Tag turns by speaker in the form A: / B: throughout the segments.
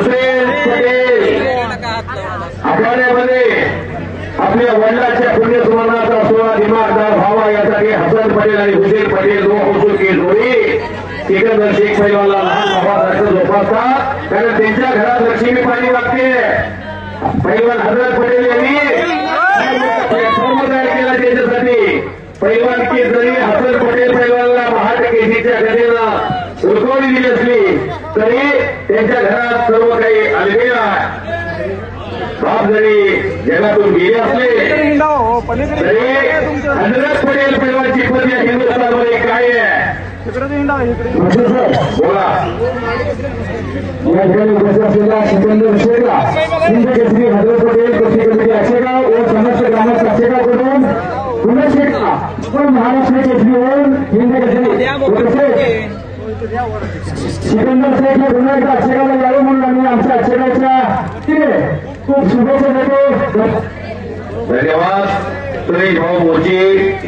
A: हुसेन पटेल आखाड्यामध्ये आपल्या वडिलांच्या पुण्यस्मरणाचा सोहळा दिमागदार व्हावा यासाठी हसन पटेल आणि हुसेन पटेल दोन की जोडी सिकंदर शेख पैलवानला लहान भावासारखं जोपासतात. कारण त्यांच्या घरात लक्ष्मी पाणी वागते. पैलवान हजरत पटेल यांनी प्लॅटफॉर्म तयार केला त्याच्यासाठी. पैलवान की जरी हसन पटेल पैलवानला महाड केसीच्या गदेला उलगवली दिली असली तरी त्यांच्या घरात सर्व काही आलेले आहे. बाप जरी जगातून गेले असले तरी हजरत पटेल पैलवानची पद या हिंदुस्थानमध्ये काय आहे बोला. या ठिकाणी उपस्थित असलेला सिकंदर शेखला हिंद केसरी हजरत पटेल कृषी कमिटी आशेगाव व समस्त ग्रामस्थ आशेगावकडून पुन्हा शेखला पण महाराष्ट्र केसरीवरून हिंद केसरी सिकंदर शेख हे पुन्हा एकदा आशेगावला यावे म्हणून आम्ही आमच्या आशेगावच्या खूप शुभेच्छा देतो. धन्यवाद. सुरेश भाऊ मोची,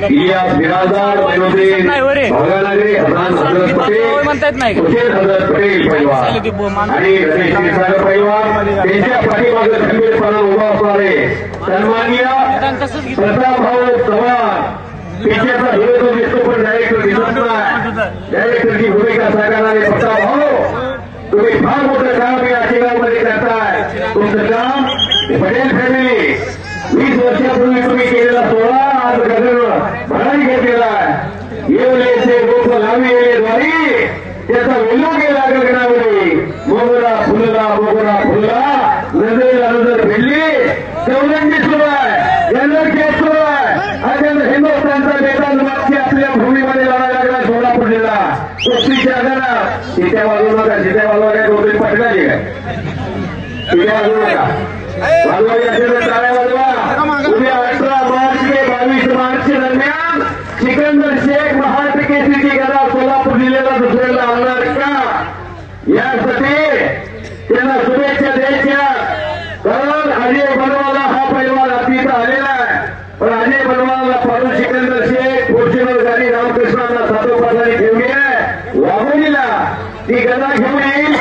A: इलियास बिराजदार, मैनुद्दीन भागानगरी, हसन हजरत पटेल, हुसेन हजरत पटेल पैलवान आणि गणेश क्षीरसागर पैलवान त्यांच्या पाठीमागे खंबीरपणा उभा असणारे सन्माननीय प्रताप भाऊ चव्हाण. पिक्चरचा हिरो तो दिसतो पण डायरेक्टर दिसत नाही. डायरेक्टरची भूमिका साकारणारे प्रताप भाऊ तुम्ही फार मोठं काम या आशेगावमध्ये करताय. तुमचं काम पटेल फॅमिली 20 वर्षापूर्वी तुम्ही केलेला सोहळा आज गगन भरारी घेतलेला आहे. येवलेचे गोप लावी येलेद्वारी त्याचा वेल्लो गेला गगनावरी. मोगरा फुलला मोगरा फुलला नजरेला नजर भिडली चौरंगी सुरू आहे जनर केस सुरू आहे. अखंड हिंदुस्थानचा बेताज मागची आपल्या भूमीमध्ये लढा लागला सोलापूर जिल्हा कुस्तीच्या आधारात. तिथे वाजवू नका. तिथे वाजवा काय दोन पटकाली काय तिथे वाजवू नका. वाजवायची असेल तर टाळ्या वाजवा. उद्या 18 मार्च ते 22 मार्च दरम्यान सिकंदर शेख महाराष्ट्र केसरीची गदा सोलापूर जिल्ह्याला दुसऱ्याला आणणार का यासाठी त्यांना शुभेच्छा द्यायच्या. कारण अजय बनवाला हा पैलवान आपली आलेला आहे. पण अजय बनवाला पाडून सिकंदर शेख फॉर्च्युनर गाडी रामकृष्णांना सातोपासाने ठेवली आहे. वाघोलीला ती गदा घेऊन येईल